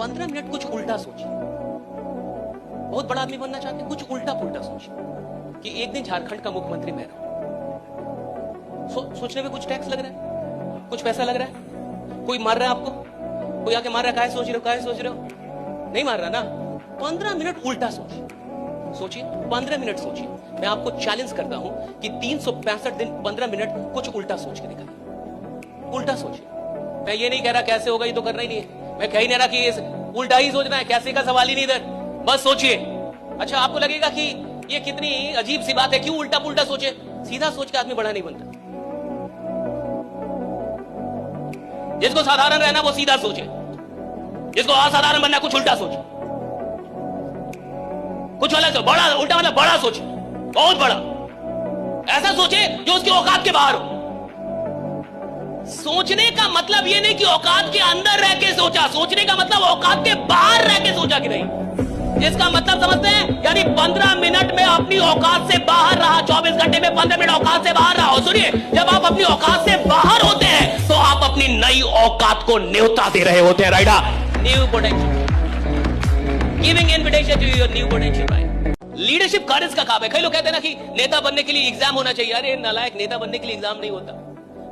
15 minute कुछ उल्टा सोचिए। बहुत बड़ा आदमी बनना चाहते हैं, कुछ उल्टा पुल्टा सोचिए कि एक दिन झारखंड का मुख्यमंत्री मैं रहूं। सोचने में कुछ टैक्स लग रहा है, कुछ पैसा लग रहा है, कोई मार रहा है आपको, कोई आके मार रहा है, काहे सोच रहे हो, काहे सोच रहे हो, नहीं मार रहा ना। 15 मिनट उल्टा सोचिए, सोचिए 15 मिनट सोचिए। मैं आपको चैलेंज करता हूं कि 365 दिन 15 मिनट कुछ उल्टा सोच के दिखाइए। उल्टा सोचिए। मैं ये नहीं कह रहा कैसे होगा, ये तो करना ही नहीं है। मैं कह ही नहीं रहा कि उल्टा ही सोचना है, कैसे का सवाल ही नहीं इधर, बस सोचिए। अच्छा, आपको लगेगा कि ये कितनी अजीब सी बात है, क्यों उल्टा पुल्टा सोचे। सीधा सोच के आदमी बड़ा नहीं बनता। जिसको साधारण रहना वो सीधा सोचे, जिसको असाधारण बनना कुछ उल्टा सोचे, कुछ अलग से बड़ा। उल्टा मतलब बड़ा सोचे, बहुत बड़ा। ऐसा सोचे जो उसकी औकात के बाहर हो। सोचने का मतलब ये नहीं कि औकात के अंदर रह के सोचा, सोचने का मतलब औकात के बाहर रह के सोचा कि नहीं। इसका मतलब समझते हैं, यानी 15 मिनट में अपनी औकात से बाहर रहा, 24 घंटे में 15 मिनट औकात से बाहर रहा। सुनिए, जब आप अपनी औकात से बाहर होते हैं तो आप अपनी नई औकात को न्योता दे रहे होते हैं। राइडा, new potential, giving invitation to your new potential. Leadership courage का काम है। कई लोग कहते हैं ना कि नेता बनने के लिए एग्जाम होना चाहिए। अरे नालायक, नेता बनने के लिए एग्जाम नहीं होता।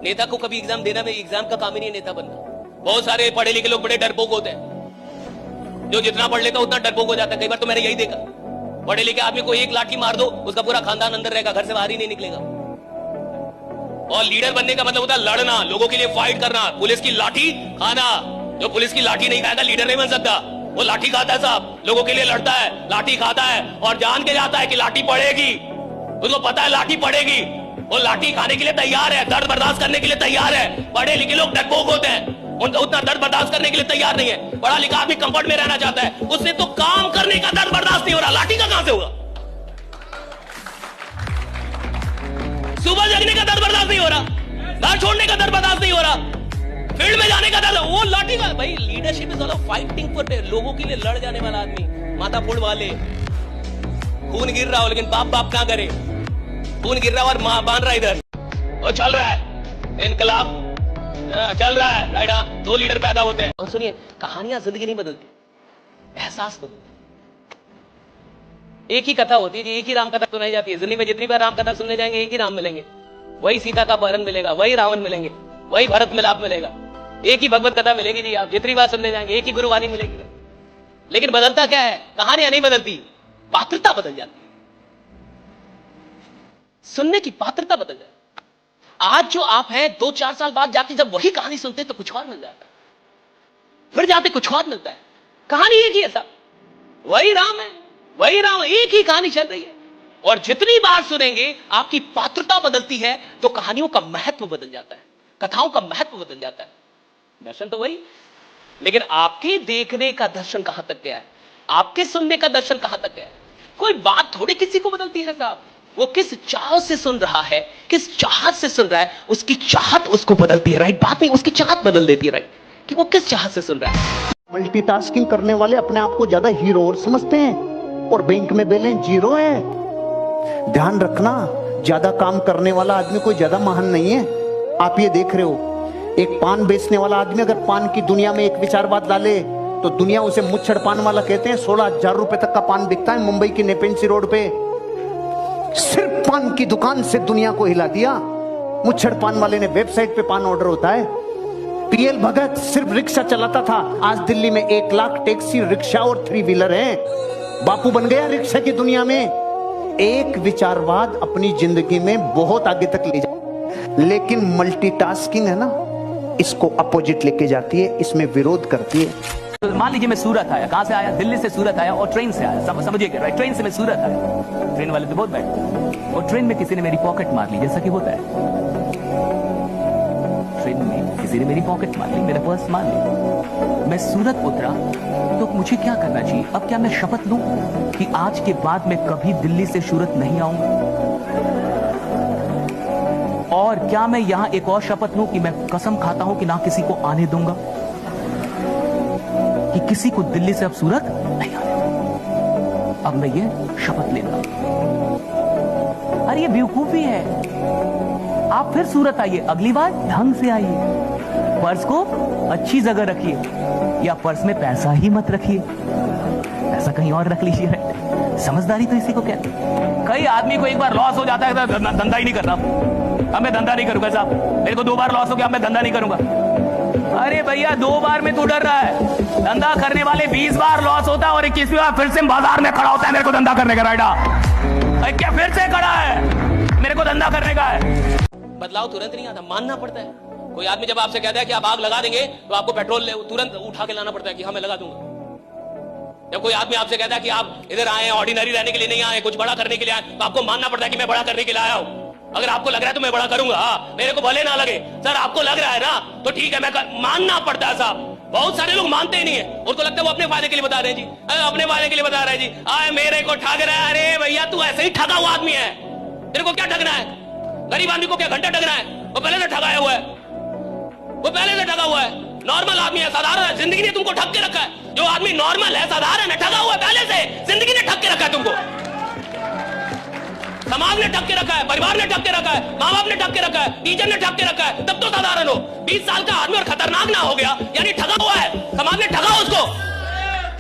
नेता को कभी एग्जाम देना में एग्जाम का काम ही नहीं है नेता बनना। बहुत सारे पढ़े लिखे लोग बड़े डरपोक होते हैं, जो जितना पढ़ लेता उतना डरपोक हो जाता है। कई बार तो मैंने यही देखा, पढ़े लिखे आदमी को एक लाठी मार दो, उसका पूरा खानदान अंदर रहेगा, घर से बाहर ही नहीं निकलेगा। और लीडर बनने का मतलब होता है लड़ना, लोगों के लिए फाइट करना, पुलिस की लाठी खाना। जो पुलिस की लाठी नहीं खाएगा लीडर नहीं बन सकता। वो लाठी खाता है साहब, लोगों के लिए लड़ता है, लाठी खाता है और जान के जाता है कि लाठी पड़ेगी। उसको पता है लाठी पड़ेगी, वो लाठी खाने के लिए तैयार है, दर्द बर्दाश्त करने के लिए तैयार है। पढ़े लिखे लोग डरपोक होते हैं, उनका उतना दर्द बर्दाश्त करने के लिए तैयार नहीं है। पढ़ा लिखा आदमी कंफर्ट में रहना चाहता है, उससे तो काम करने का दर्द बर्दाश्त नहीं हो रहा, लाठी का कहां से होगा। सुबह जगने का दर्द बर्दाश्त नहीं हो रहा, घर छोड़ने का दर्द बर्दाश्त नहीं हो रहा, फील्ड में जाने का दर्द, वो लाठी का। भाई leadership is all fighting for लोगों के लिए लड़ जाने वाला आदमी। माथा फोड़ वाले, खून गिर रहा हो लेकिन बाप बाप क्या करे, खून गिर रहा और मां बांध रहा इधर, और चल रहा है इनकलाब, चल रहा है। राइट, 2 लीडर पैदा होते हैं। और सुनिए, कहानियां जिंदगी नहीं बदलती, एहसास बदलती। एक ही कथा होती है, एक ही राम कथा सुनाई जाती है। जिंदगी में जितनी बार राम कथा सुनने जाएंगे एक ही राम मिलेंगे, वही सीता का अपहरण मिलेगा, वही रावण मिलेंगे, वही भरत मिलाप मिलेगा, एक ही भगवत कथा मिलेगी जी। आप जितनी बार सुनने जाएंगे एक ही गुरुवाणी मिलेगी। लेकिन बदलता क्या है, कहानियां नहीं बदलती, पात्रता बदल जाती है। सुनने की पात्रता बदल जाती है। आज जो आप हैं, 2-4 साल बाद जाके जब वही कहानी सुनते हैं तो कुछ और मिल जाता है, फिर जाते कुछ और मिलता है। कहानी एक ही है साहब, वही राम है, वही राम, एक ही कहानी चल रही है। और जितनी बार सुनेंगे आपकी पात्रता बदलती है तो कहानियों का महत्व बदल जाता है, कथाओं का महत्व बदल जाता है। दर्शन तो वही, लेकिन आपके देखने का दर्शन कहां तक गया है, आपके सुनने का दर्शन कहां तक गया है। कोई बात थोड़ी किसी को बदलती है साहब, वो किस चाह से सुन रहा है, किस चाहत से सुन रहा है, उसकी चाहत उसको बदलती है। राइट, बात नहीं, उसकी चाहत बदल देती है। राइट, कि वो किस चाहत से सुन रहा है। मल्टीटास्किंग करने वाले अपने आप को ज्यादा हीरो और समझते हैं, और बैंक में बैलेंस 0 है। ध्यान रखना, ज्यादा काम करने वाला आदमी कोई ज्यादा महान नहीं है। आप ये देख रहे हो, एक पान बेचने वाला आदमी अगर पान की दुनिया में एक विचारवाद डाले तो दुनिया उसे मुच्छड़ पान वाला कहते हैं। 16,000 रुपए तक का पान बिकता है मुंबई की नेपेंसी रोड पे। सिर्फ पान की दुकान से दुनिया को हिला दिया। मुच्छड़ पान वाले ने वेबसाइट पे पान ऑर्डर होता है। पीएल भगत सिर्फ रिक्शा चलाता था, आज दिल्ली में 1 लाख टैक्सी, रिक्शा और 3 व्हीलर हैं। बापू बन गया रिक्शा की दुनिया में। एक विचारवाद अपनी जिंदगी में बहुत आगे तक ले जाए, लेकिन मल्टीटास्किंग है ना, इसको अपोजिट लेके जाती है, इसमें विरोध करती है। मान लीजिए मैं सूरत आया, कहां से आया, दिल्ली से सूरत आया और ट्रेन से आया, समझिए, राइट, ट्रेन से मैं सूरत आया। ट्रेन वाले तो बहुत बैठे, और ट्रेन में किसी ने मेरी पॉकेट मार ली, जैसा कि होता है। ट्रेन में किसी ने मेरी पॉकेट मार ली, मेरा पर्स मार ली। मैं सूरत उतरा तो मुझे क्या करना चाहिए। अब क्या मैं शपथ लूं कि आज के बाद मैं कभी दिल्ली से सूरत नहीं आऊंगा, और क्या मैं यहां एक और शपथ लूं कि मैं कसम खाता हूं कि ना किसी को आने दूंगा, कि किसी को दिल्ली से अब सूरत नहीं आने दूंगा। अब मैं ये शपथ लेता हूं। अरे ये बेवकूफी है। आप फिर सूरत आइए, अगली बार ढंग से आइए, पर्स को अच्छी जगह रखिए, या पर्स में पैसा ही मत रखिए, पैसा कहीं और रख लीजिए। समझदारी तो इसी को कहते हैं। कई आदमी को एक बार लॉस हो जाता है तो धंधा ही नहीं करता, अब मैं धंधा नहीं करूंगा साहब, मेरे को 2 बार लॉस हो गया, अब मैं धंधा नहीं करूंगा। अरे भैया 2 बार में तू डर रहा है, धंधा करने वाले 20 बार लॉस होता है और 21वीं बार फिर से बाजार में खड़ा होता है, मेरे को धंधा करने का राइडा क्या फिर से खड़ा है, मेरे को धंधा करने का है। बदलाव तुरंत नहीं आता, मानना पड़ता है। कोई आदमी जब आपसे कहता है कि आप आग लगा देंगे तो आपको पेट्रोल तुरंत उठा के लाना पड़ता है कि हाँ मैं लगा दूंगा। जब कोई आदमी आपसे कहता है कि आप इधर आए ऑर्डिनरी रहने के लिए नहीं आए, कुछ बड़ा करने के लिए आए, तो आपको मानना पड़ता है कि मैं बड़ा करने के लिए आया हूं। अगर आपको लग रहा है तो मैं बड़ा करूंगा, मेरे को भले ना लगे। सर आपको लग रहा है ना तो ठीक है, मानना पड़ता है साहब। बहुत सारे लोग मानते ही नहीं है, उनको लगता है वो अपने फायदे के लिए बता रहे हैं जी, अपने फायदे के लिए बता रहे हैं जी, आए मेरे को ठग रहा है। अरे भैया तू ऐसे ही ठगा हुआ आदमी है, तेरे को क्या ठगना है? गरीब आदमी को क्या घंटा ठगना है? वो पहले से ठगाया हुआ है, वो पहले से ठगा हुआ है। नॉर्मल आदमी है, साधारण है, जिंदगी ने तुमको ठग के रखा है। जो आदमी नॉर्मल है, साधारण है, ठगा हुआ है पहले से, जिंदगी ने ठग के रखा है तुमको। समाज ने ठग के रखा है, परिवार ने ठग के रखा है, माँ बाप ने ठग के रखा है, टीचर ने ठग के रखा है, तब तो साधारण हो। 20 साल का आदमी और खतरनाक ना हो गया यानी ठगा हुआ है। समाज ने ठगा उसको,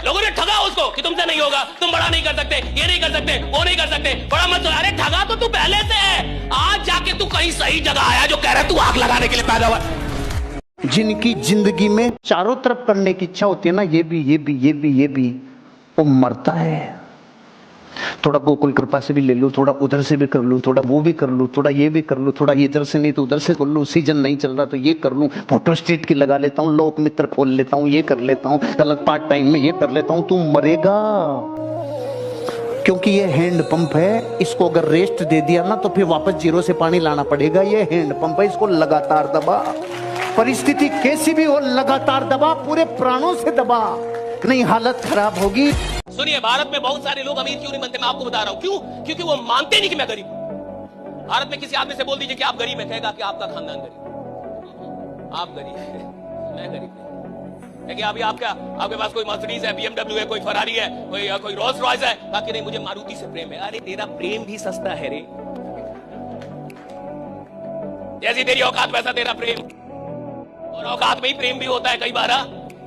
लोगों ने ठगा उसको कि तुमसे नहीं होगा, तुम बड़ा नहीं कर सकते, ये नहीं कर सकते, वो नहीं कर सकते, बड़ा मत। अरे ठगा तो तू पहले से है, आज जाके तू कहीं सही जगह आया जो कह रहा है तू आग लगाने के लिए पैदा हुआ। जिनकी जिंदगी में चारों तरफ करने की इच्छा होती है ना, ये भी वो मरता है। थोड़ा गोकुल कृपा से भी ले लूं, थोड़ा उधर से भी कर लूं, थोड़ा वो भी कर लूं, थोड़ा ये भी कर लूं, थोड़ा इधर से नहीं तो उधर से कर लूं, सीजन नहीं चल रहा तो ये कर लूं, फोटो स्टेट की लगा लेता हूं, लोक मित्र खोल लेता हूं, ये कर लेता हूं, अलग पार्ट टाइम में ये कर लेता हूं। तू मरेगा, क्योंकि ये हैंड पंप है। इसको अगर रेस्ट दे दिया ना तो फिर वापस जीरो से पानी लाना पड़ेगा। ये हैंड पंप है, इसको लगातार दबा, परिस्थिति कैसी भी हो लगातार दबा, पूरे प्राणों से दबा, नहीं हालत खराब होगी। सुनिए, भारत में बहुत सारे लोग अमीर क्यों नहीं बनते, मैं आपको बता रहा हूं क्यों। क्योंकि वो मानते नहीं कि मैं गरीब हूं। भारत में किसी आदमी से बोल दीजिए कि आप गरीब हैं, कहेगा कि आपका खानदान गरीब, आप गरीब हैं, मैं गरीब नहीं। कि अभी आपके पास कोई मर्सिडीज है, BMW है, कोई फरारी है, कोई रोल्स रॉयस है, बाकी नहीं मुझे मारुति से प्रेम है। अरे तेरा प्रेम भी सस्ता है रे, जैसी तेरी औकात वैसा तेरा प्रेम, और औकात में ही प्रेम भी होता है। कई बार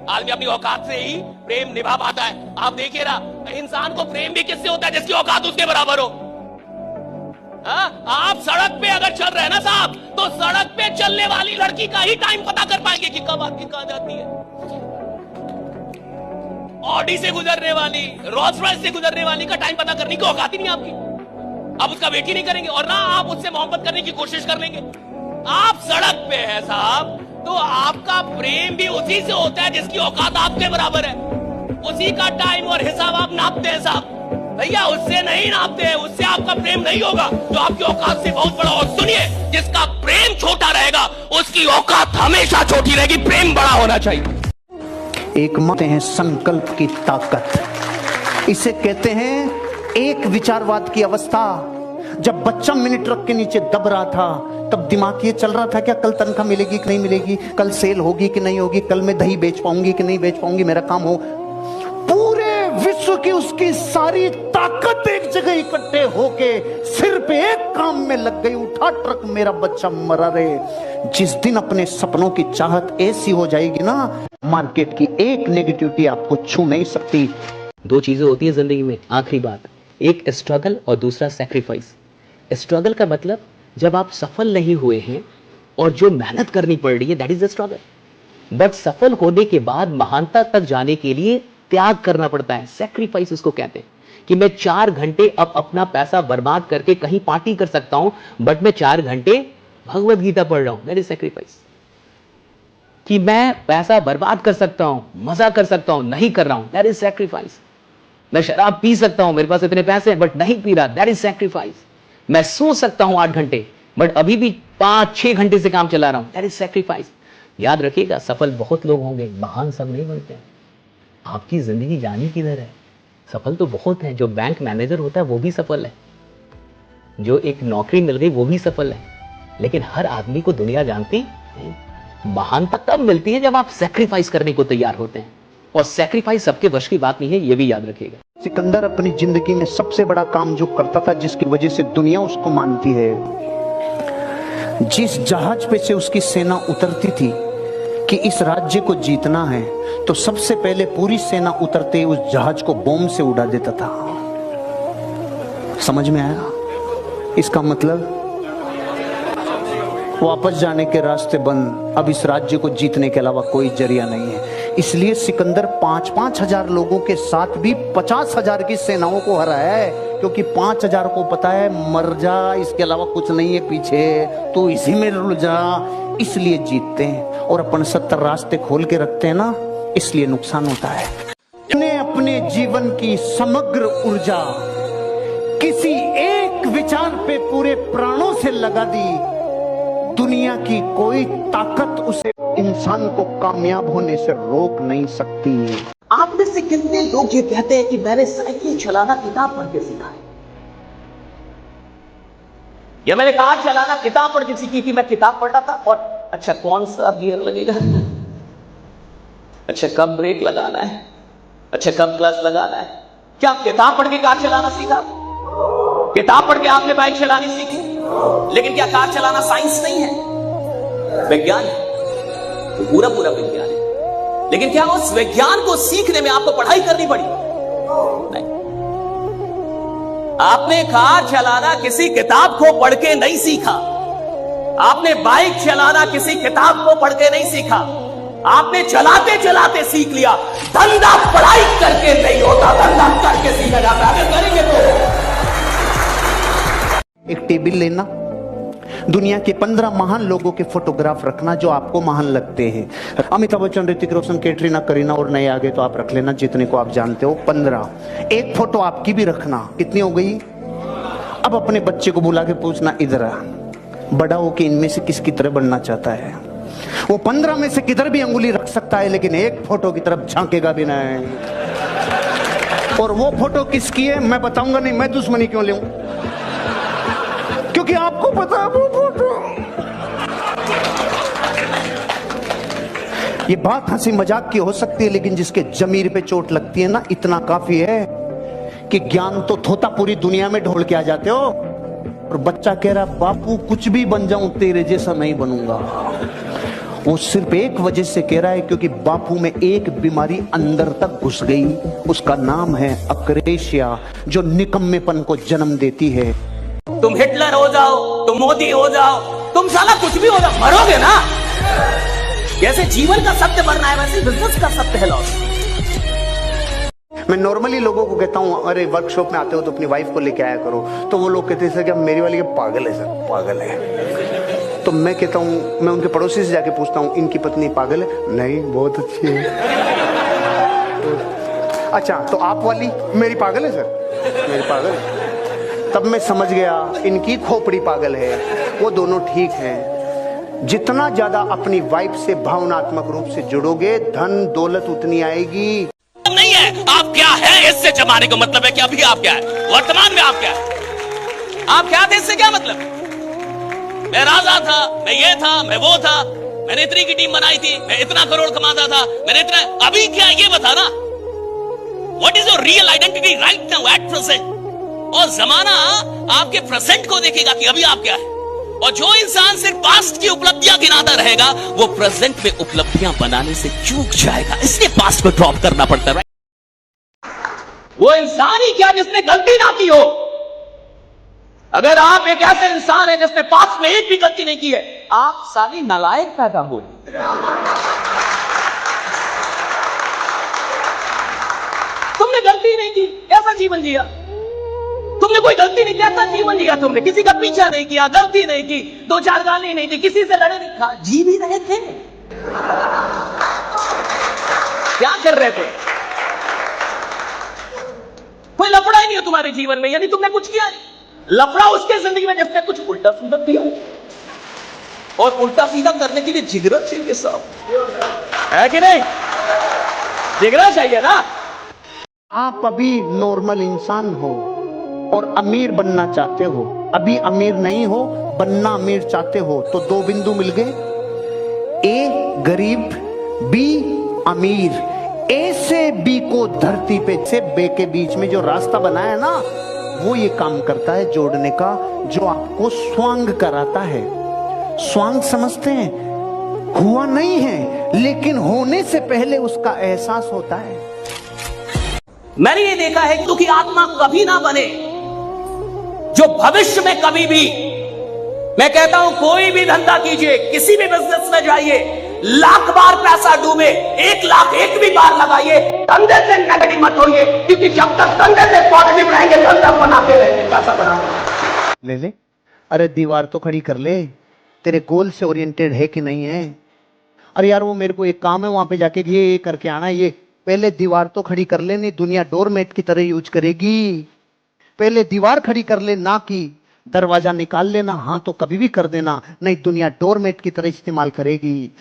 आदमी अपनी औकात से ही प्रेम निभा पाता है। आप देखिए ना, इंसान को प्रेम भी किससे होता है? जिसकी औकात उसके बराबर हो। आप सड़क पे अगर चल रहे हैं ना साहब, तो सड़क पे चलने वाली लड़की का ही टाइम पता कर पाएंगे कि कब आपकी कहां जाती है। ऑडी से गुजरने वाली, रोल्स रॉयस से गुजरने वाली का टाइम पता करने की औकात ही नहीं आपकी। आप उसका वेट ही नहीं करेंगे और ना आप उससे मोहब्बत करने की कोशिश कर लेंगे। आप सड़क पे हैं साहब, तो आपका प्रेम भी उसी से होता है जिसकी औकात आपके बराबर है। उसी का टाइम और हिसाब आप नापते हैं साहब। भैया उससे नहीं नापते हैं, उससे आपका प्रेम नहीं होगा जो आपकी औकात से बहुत बड़ा हो। सुनिए, जिसका प्रेम छोटा रहेगा उसकी औकात हमेशा छोटी रहेगी। प्रेम बड़ा होना चाहिए। एक मानते हैं संकल्प की ताकत, इसे कहते हैं एक विचारवाद की अवस्था। जब बच्चा मिनट रख के नीचे दब रहा था तब दिमाग ये चल रहा था क्या कल तनख्वाह मिलेगी कि नहीं मिलेगी, कल सेल होगी कि नहीं होगी, कल मैं दही बेच पाऊंगी कि नहीं बेच पाऊंगी, मेरा काम हो। पूरे विश्व की उसकी सारी ताकत एक जगह इकट्ठे होके सिर पे एक काम में लग गई, उठा ट्रक मेरा बच्चा मरा रे। जिस दिन अपने सपनों की चाहत ऐसी हो जाएगी ना, मार्केट की एक नेगेटिविटी आपको छू नहीं सकती। 2 चीजें होती है जिंदगी में, आखिरी बात, एक स्ट्रगल और दूसरा सैक्रिफाइस। स्ट्रगल का मतलब जब आप सफल नहीं हुए हैं और जो मेहनत करनी पड़ रही है, that is the struggle. But सफल होने के बाद महानता तक जाने के लिए त्याग करना पड़ता है, सैक्रिफाइस उसको कहते हैं। कि मैं 4 घंटे अब अपना पैसा बर्बाद करके कहीं पार्टी कर सकता हूं, बट मैं 4 घंटे भगवत गीता पढ़ रहा हूं, दैट इज सैक्रिफाइस। कि मैं पैसा बर्बाद कर सकता हूं, मजा कर सकता हूं, नहीं कर रहा हूं, दैट इज सैक्रिफाइस। मैं शराब पी सकता हूं, मेरे पास इतने पैसे हैं बट नहीं पी रहा, दैट इज सैक्रिफाइस। मैं सो सकता हूं 8 घंटे बट अभी भी 5-6 घंटे से काम चला रहा हूं, दैट इज सैक्रिफाइस। याद रखिएगा, सफल बहुत लोग होंगे, महान सब नहीं बनते। आपकी जिंदगी जानी किधर है? सफल तो बहुत है, जो बैंक मैनेजर होता है वो भी सफल है, जो एक नौकरी मिल गई वो भी सफल है, लेकिन हर आदमी को दुनिया जानती नहीं। महानता तब मिलती है जब आप सैक्रिफाइस करने को तैयार होते हैं, और सैक्रिफाइस सबके वश की बात नहीं है, ये भी याद रखिएगा। सिकंदर अपनी जिंदगी में सबसे बड़ा काम जो करता था, जिसकी वजह से दुनिया उसको मानती है, जिस जहाज पे से उसकी सेना उतरती थी, कि इस राज्य को जीतना है तो सबसे पहले पूरी सेना उतरते उस जहाज को बॉम्ब से उड़ा देता था। समझ में आया? इसका मतलब वापस जाने के रास्ते बंद। अब इस राज्य को जीतने के अलावा कोई जरिया नहीं है। इसलिए सिकंदर 5-5 हजार लोगों के साथ भी 50 हजार की सेनाओं को हराया है, क्योंकि 5 हजार को पता है मर जा, इसके अलावा कुछ नहीं है पीछे, तो इसी में रुल जा। इसलिए जीतते हैं। और अपन 70 रास्ते खोल के रखते हैं ना, इसलिए नुकसान होता है। अपने जीवन की समग्र ऊर्जा किसी एक विचार पे पूरे प्राणों से लगा दी, दुनिया की कोई ताकत उसे इंसान को कामयाब होने से रोक नहीं सकती। आप में से कितने लोग ये कहते हैं कि मैंने साइकिल चलाना किताब पढ़ के सीखा है, या मैंने कार चलाना किताब पढ़ के सीखी थी। मैं किताब पढ़ता था और अच्छा कौन सा गियर लगेगा, अच्छा कब ब्रेक लगाना है, अच्छा कब क्लच लगाना है। क्या किताब पढ़ के कार चलाना सीखा? किताब पढ़ के आपने बाइक चलानी सीखी? लेकिन क्या कार चलाना साइंस नहीं है? विज्ञान है, तो पूरा विज्ञान है। लेकिन क्या उस विज्ञान को सीखने में आपको पढ़ाई करनी पड़ी? नहीं। आपने कार चलाना किसी किताब को पढ़ के नहीं सीखा। आपने बाइक चलाना किसी किताब को पढ़ के नहीं सीखा। आपने चलाते चलाते सीख लिया। धंधा पढ़ाई करके नहीं होता, धंधा करके सीखा जाता है। अगर करेंगे तो एक टेबल लेना, दुनिया के 15 महान लोगों के फोटोग्राफ रखना जो आपको महान लगते हैं। अमिताभ बच्चन, ऋतिक रोशन, कैटरीना, करीना और नए आगे तो आप रख लेना जितने को आप जानते हो, 15। एक फोटो आपकी भी रखना। कितनी हो गई? अब अपने बच्चे को बुला के पूछना, इधर आ, बड़ा हो के इनमें से किसकी तरह बनना चाहता है। वो 15 में से किधर भी अंगुली रख सकता है, लेकिन एक फोटो की तरफ झांकेगा भी नहीं। और वो फोटो किसकी है मैं बताऊंगा नहीं। मैं दुश्मनी क्यों लूं? क्योंकि आपको पता है वो फोटो। ये बात हंसी मजाक की हो सकती है, लेकिन जिसके जमीर पे चोट लगती है ना, इतना काफी है कि ज्ञान तो थोता पूरी दुनिया में ढोल के आ जाते हो। और बच्चा कह रहा बापू कुछ भी बन जाऊं तेरे जैसा नहीं बनूंगा। वो सिर्फ एक वजह से कह रहा है, क्योंकि बापू में एक बीमारी अंदर तक घुस गई। उसका नाम है अक्रेशिया, जो निकम्मेपन को जन्म देती है। तुम हिटलर हो जाओ, तुम मोदी हो जाओ, तुम साला कुछ भी हो जाओ, मरोगे ना। जैसे जीवन का सत्य मरना है, वैसे बिजनेस का सत्य है लॉस। मैं नॉर्मली लोगों को कहता हूं, अरे वर्कशॉप में आते हो तो अपनी वाइफ को लेके आया करो। तो वो लोग कहते हैं सर कि मेरी वाली पागल है, सर पागल है। तो मैं कहता हूं, मैं उनके पड़ोसी से जाके पूछता हूं, इनकी पत्नी पागल है? नहीं, बहुत अच्छी है। अच्छा, तो आप वाली मेरी पागल है सर? मेरी पागल है। तब मैं समझ गया इनकी खोपड़ी पागल है, वो दोनों ठीक हैं। जितना ज्यादा अपनी वाइफ से भावनात्मक रूप से जुड़ोगे, धन दौलत उतनी आएगी। नहीं है आप क्या है इससे जमाने का मतलब है कि अभी आप क्या है, वर्तमान में आप क्या है। आप क्या थे इससे क्या मतलब? मैं राजा था, मैं ये था, मैं वो था, मैंने इतनी की टीम बनाई थी, मैं इतना करोड़ कमाता था, मैंने इतना। अभी क्या ये बता ना, what is your real identity right now at present. और जमाना आपके प्रेजेंट को देखेगा कि अभी आप क्या है। और जो इंसान सिर्फ पास्ट की उपलब्धियां गिनाता रहेगा, वो प्रेजेंट में उपलब्धियां बनाने से चूक जाएगा। इसलिए पास्ट को ड्रॉप करना पड़ता है। वो इंसान ही क्या जिसने गलती ना की हो। अगर आप एक ऐसे इंसान है जिसने पास्ट में एक भी गलती नहीं की है, आप सारी नालायक पैदा हो। तुमने गलती नहीं की, कैसा जीवन जिया? तुमने कोई गलती नहीं, कैसा जीवन जिया तुमने? किसी का पीछा नहीं किया, गलती नहीं की, 2-4 गाली नहीं दी, किसी से लड़े नहीं, जी भी रहे थे। क्या कर रहे थे? कोई लफड़ा ही नहीं है तुम्हारे जीवन में, यानी तुमने कुछ किया नहीं। लफड़ा उसके जिंदगी में जिसने कुछ उल्टा सीधा किया, और उल्टा सीधा करने के लिए जिगरा चाहिए साहब, है कि नहीं? जिगरा चाहिए ना। आप अभी नॉर्मल इंसान हो और अमीर बनना चाहते हो, अभी अमीर नहीं हो, बनना अमीर चाहते हो, तो 2 बिंदु मिल गए। ए गरीब, बी अमीर। ए से बी को धरती पे से बे के बीच में जो रास्ता बना है ना, वो ये काम करता है जोड़ने का, जो आपको स्वांग कराता है। स्वांग समझते हैं? हुआ नहीं है, लेकिन होने से पहले उसका एहसास होता है। मैंने ये देखा है कि दुखी आत्मा कभी ना बने जो भविष्य में कभी भी, मैं कहता हूं कोई भी धंधा कीजिए, किसी भी बिजनेस में जाइए, लाख बार पैसा डूबे, 1 लाख एक भी बार लगाइए, धंधे से नेगेटिव मत होइए, क्योंकि जब तक धंधे से पॉजिटिव रहेंगे धंधा बनाते रहेंगे, पैसा बनाते। ले ले, अरे दीवार तो खड़ी कर ले, तेरे गोल से ओरिएंटेड है कि नहीं है। अरे यार वो मेरे को एक काम है, वहां पे जाके ये करके आना, ये पहले दीवार तो खड़ी कर ले, नहीं दुनिया डोरमेट की तरह यूज करेगी। पहले दीवार खड़ी कर ले, ना कि दरवाजा निकाल लेना, हाँ तो कभी भी कर देना, नहीं दुनिया डोरमेट की तरह इस्तेमाल करेगी।